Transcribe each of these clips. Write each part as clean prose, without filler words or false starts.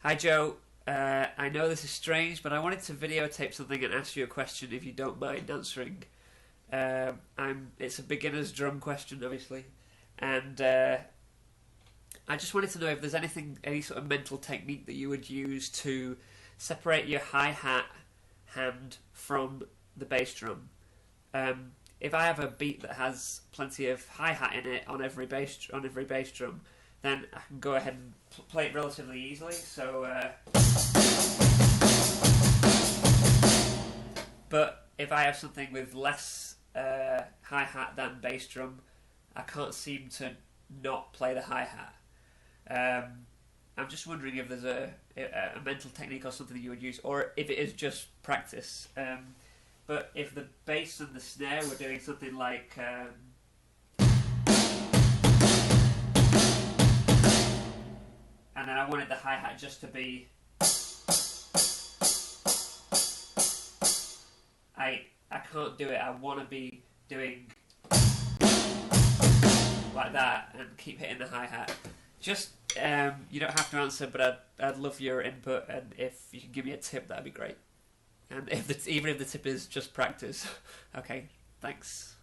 Hi Joe, I know this is strange, but I wanted to videotape something and ask you a question if you don't mind answering. It's a beginner's drum question, obviously, and I just wanted to know if there's any sort of mental technique that you would use to separate your hi-hat hand from the bass drum. If I have a beat that has plenty of hi-hat in it on every bass drum, then I can go ahead and play it relatively easily. But if I have something with less hi-hat than bass drum, I can't seem to not play the hi-hat. I'm just wondering if there's a mental technique or something that you would use, or if it is just practice. But if the bass and the snare were doing something like and then I wanted the hi-hat just to be I can't do it. I want to be doing like that and keep hitting the hi-hat. Just you don't have to answer, but I'd love your input, and if you can give me a tip, that'd be great. And even if the tip is just practice. Okay, thanks.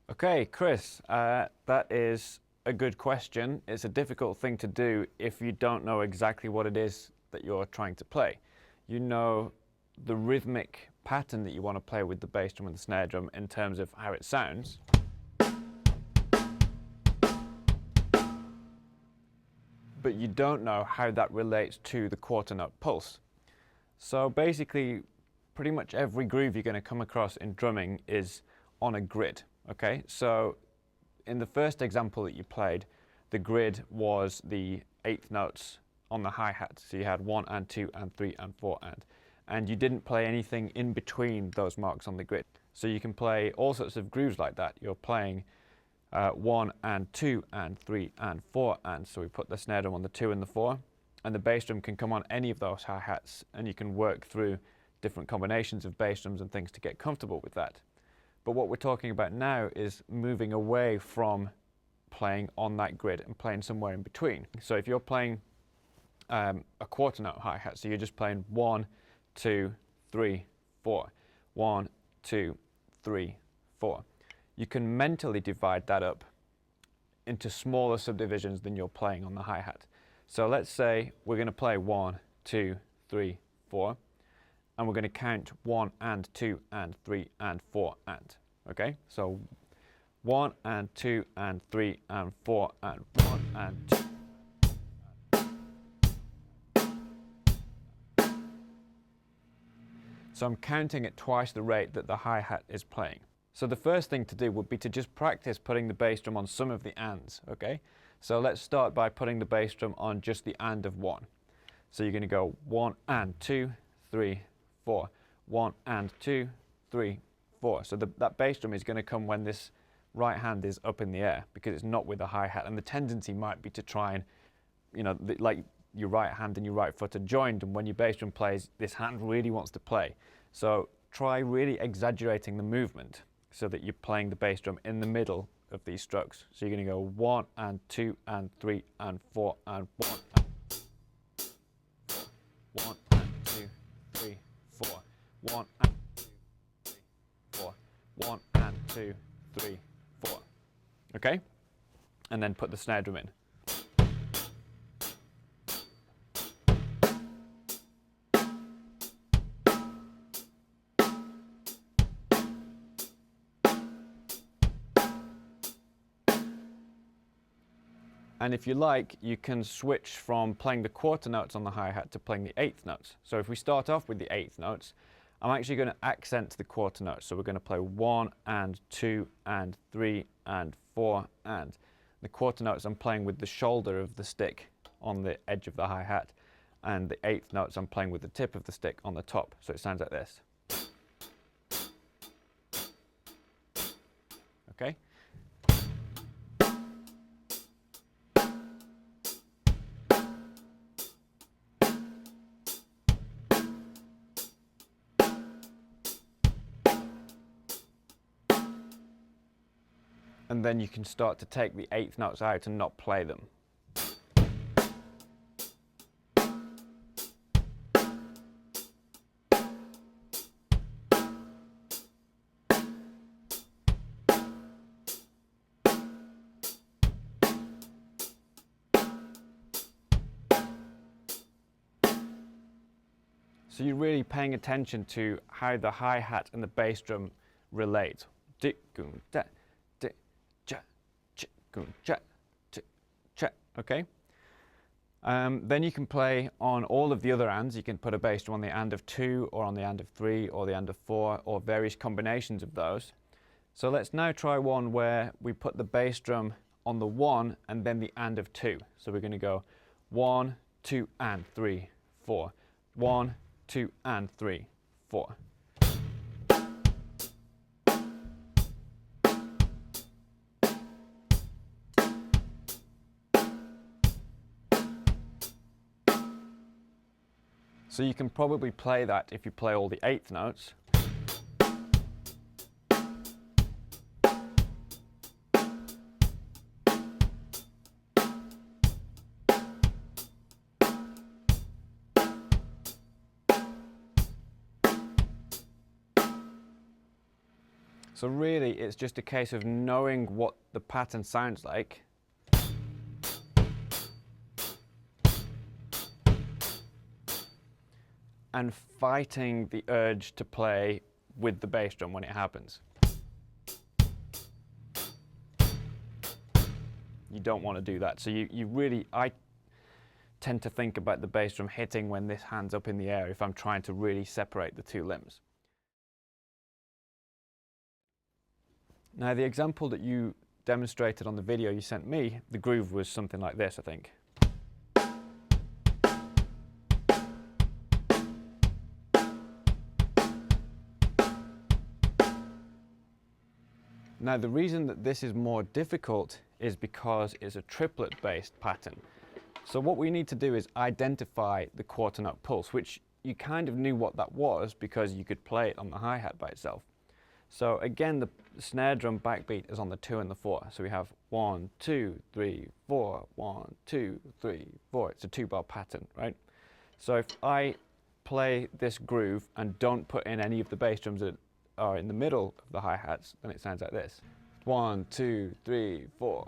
Okay, Chris, that is a good question. It's a difficult thing to do if you don't know exactly what it is that you're trying to play. You know the rhythmic pattern that you want to play with the bass drum and the snare drum in terms of how it sounds. But you don't know how that relates to the quarter note pulse. So basically, pretty much every groove you're going to come across in drumming is on a grid. Okay, so in the first example that you played, the grid was the eighth notes on the hi-hat. So you had 1 and 2 and 3 and 4 and you didn't play anything in between those marks on the grid. So you can play all sorts of grooves like that. You're playing 1 and 2 and 3 and 4 and, so we put the snare drum on the 2 and the 4, and the bass drum can come on any of those hi-hats, and you can work through different combinations of bass drums and things to get comfortable with that. But what we're talking about now is moving away from playing on that grid and playing somewhere in between. So if you're playing a quarter note hi-hat, so you're just playing 1, 2, 3, 4, 1, 2, 3, 4. You can mentally divide that up into smaller subdivisions than you're playing on the hi-hat. So let's say we're going to play 1, 2, 3, 4. And we're going to count 1 and 2 and 3 and 4 and. Okay? So 1 and 2 and 3 and 4 and 1 and 2. So I'm counting at twice the rate that the hi-hat is playing. So the first thing to do would be to just practice putting the bass drum on some of the ands. Okay? So let's start by putting the bass drum on just the and of 1. So you're going to go 1 and 2, 3, 4. 1 and 2, 3, 4. So that bass drum is going to come when this right hand is up in the air, because it's not with the hi-hat, and the tendency might be to try and, like your right hand and your right foot are joined, and when your bass drum plays, this hand really wants to play. So try really exaggerating the movement so that you're playing the bass drum in the middle of these strokes. So you're going to go 1 and 2 and 3 and 4 and 1 and 1 and 2, 3, 4. 1 and 2, 3, 4. 1 and 2, 3, 4. Okay? And then put the snare drum in. And if you like, you can switch from playing the quarter notes on the hi-hat to playing the eighth notes. So if we start off with the eighth notes, I'm actually going to accent the quarter notes. So we're going to play 1 and 2 and 3 and 4 and. The quarter notes I'm playing with the shoulder of the stick on the edge of the hi-hat, and the eighth notes I'm playing with the tip of the stick on the top. So it sounds like this. Okay? And then you can start to take the eighth notes out and not play them. So you're really paying attention to how the hi-hat and the bass drum relate. Okay? Then you can play on all of the other ands. You can put a bass drum on the and of 2 or on the and of 3 or the and of 4 or various combinations of those. So let's now try one where we put the bass drum on the 1 and then the and of 2. So we're going to go 1, 2 and 3, 4. 1, 2 and 3, 4. So you can probably play that if you play all the 8th notes. So really, it's just a case of knowing what the pattern sounds like and fighting the urge to play with the bass drum when it happens. You don't want to do that. So I tend to think about the bass drum hitting when this hand's up in the air if I'm trying to really separate the two limbs. Now, the example that you demonstrated on the video you sent me, the groove was something like this, I think. Now, the reason that this is more difficult is because it's a triplet-based pattern. So what we need to do is identify the quarter note pulse, which you kind of knew what that was because you could play it on the hi-hat by itself. So again, the snare drum backbeat is on the 2 and the 4. So we have 1, 2, 3, 4, 1, 2, 3, 4. It's a 2-bar pattern, right? So if I play this groove and don't put in any of the bass drums that are in the middle of the hi-hats, then it sounds like this. 1, 2, 3, 4.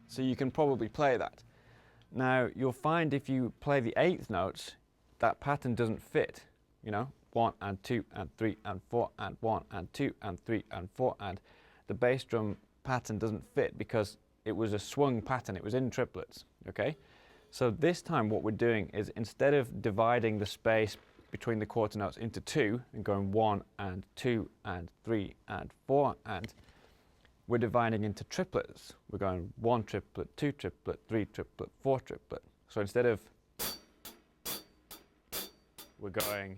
So you can probably play that. Now, you'll find if you play the 8th notes, that pattern doesn't fit. You know, 1 and 2 and 3 and 4 and 1 and 2 and 3 and 4, and the bass drum pattern doesn't fit because it was a swung pattern. It was in triplets, okay? So this time what we're doing is instead of dividing the space between the quarter notes into 2 and going 1 and 2 and 3 and 4 and we're dividing into triplets. We're going 1 triplet, 2 triplet, 3 triplet, 4 triplet. So instead of, we're going,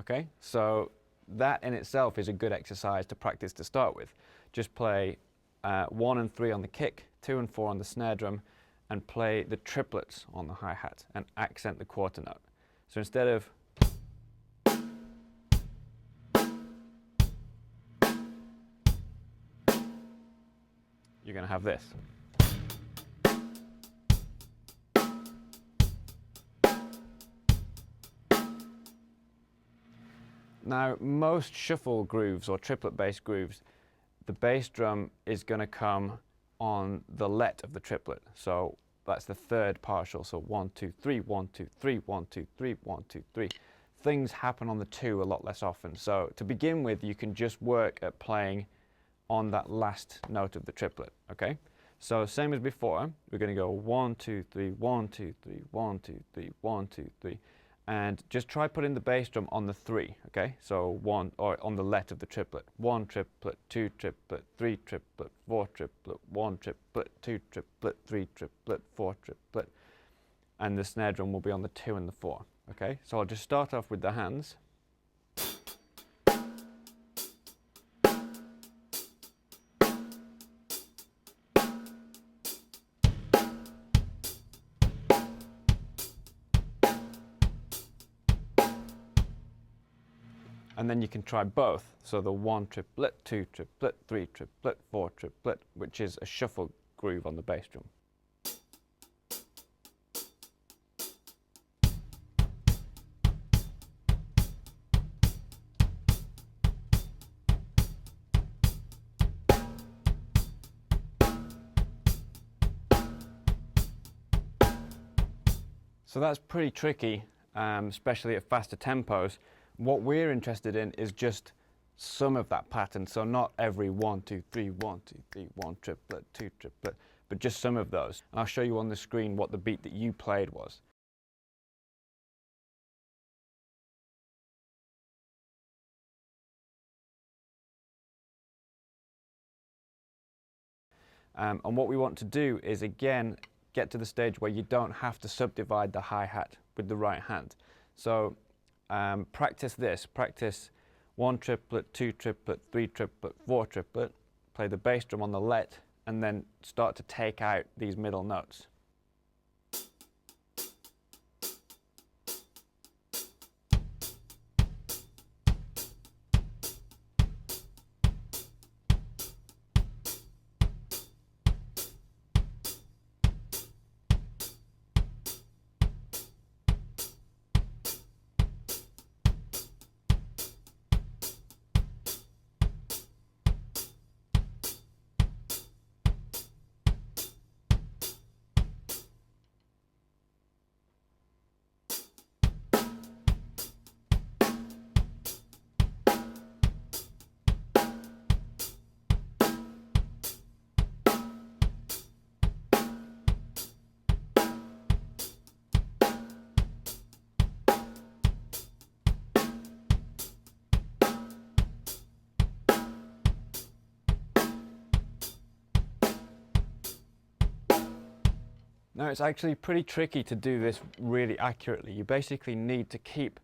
okay? So that in itself is a good exercise to practice to start with. Just play 1 and 3 on the kick, 2 and 4 on the snare drum, and play the triplets on the hi-hat and accent the quarter note. So instead of you're going to have this. Now, most shuffle grooves or triplet-based grooves, the bass drum is going to come on the let of the triplet. So that's the 3rd partial. So 1, 2, 3, 1, 2, 3, 1, 2, 3, 1, 2, 3. Things happen on the 2 a lot less often. So to begin with, you can just work at playing on that last note of the triplet, okay? So same as before, we're going to go 1, 2, 3, 1, 2, 3, 1, 2, 3, 1, 2, 3, and just try putting the bass drum on the 3, okay? So 1, or on the let of the triplet. 1 triplet, 2 triplet, 3 triplet, 4 triplet, 1 triplet, 2 triplet, 3 triplet, 4 triplet, and the snare drum will be on the 2 and the 4, okay? So I'll just start off with the hands. And then you can try both. So the 1 triplet, 2 triplet, 3 triplet, 4 triplet, which is a shuffle groove on the bass drum. So that's pretty tricky, especially at faster tempos. What we're interested in is just some of that pattern, so not every 1, 2, 3, 1, 2, 3, 1 triplet, 2 triplet, but just some of those. And I'll show you on the screen what the beat that you played was. And what we want to do is, again, get to the stage where you don't have to subdivide the hi-hat with the right hand. So practice this, practice 1 triplet, 2 triplet, 3 triplet, 4 triplet, play the bass drum on the let, and then start to take out these middle notes. Now, it's actually pretty tricky to do this really accurately. You basically need to keep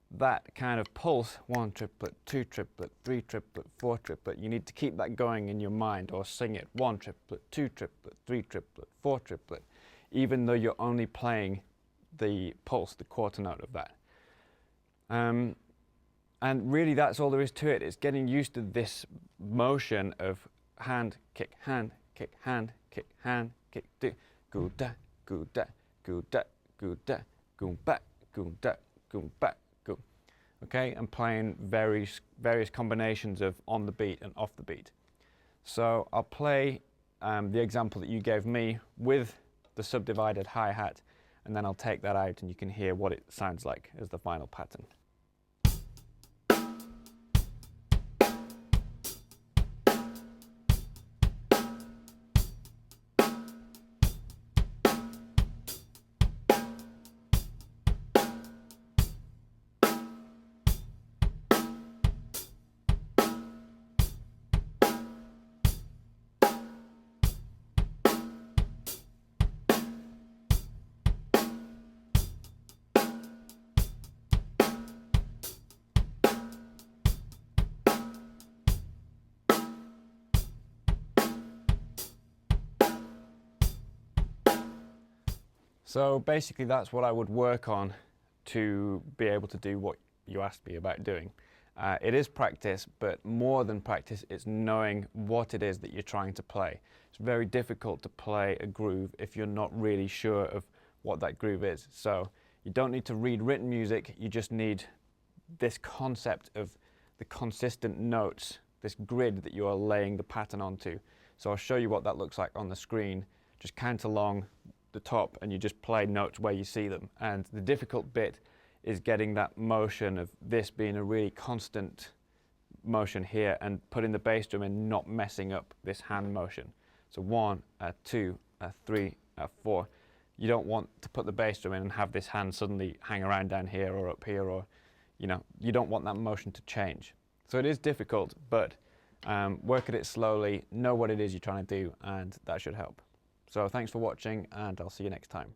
that kind of pulse, 1 triplet, 2 triplet, 3 triplet, 4 triplet. You need to keep that going in your mind, or sing it 1 triplet, 2 triplet, 3 triplet, 4 triplet, even though you're only playing the pulse, the quarter note of that. And really that's all there is to it. It's getting used to this motion of hand, kick, hand, kick, hand, kick, hand, kick, do. Go da, go da, go da, go da, go back, go da, go back, go. Okay, and playing various combinations of on the beat and off the beat. So I'll play the example that you gave me with the subdivided hi-hat, and then I'll take that out and you can hear what it sounds like as the final pattern. So basically that's what I would work on to be able to do what you asked me about doing. It is practice, but more than practice, it's knowing what it is that you're trying to play. It's very difficult to play a groove if you're not really sure of what that groove is. So you don't need to read written music, you just need this concept of the consistent notes, this grid that you are laying the pattern onto. So I'll show you what that looks like on the screen. Just count along the top and you just play notes where you see them. And the difficult bit is getting that motion of this being a really constant motion here and putting the bass drum in, not messing up this hand motion. So 1, 2, 3, 4. You don't want to put the bass drum in and have this hand suddenly hang around down here or up here, or you don't want that motion to change. So it is difficult, but work at it slowly, know what it is you're trying to do, and that should help. So thanks for watching, and I'll see you next time.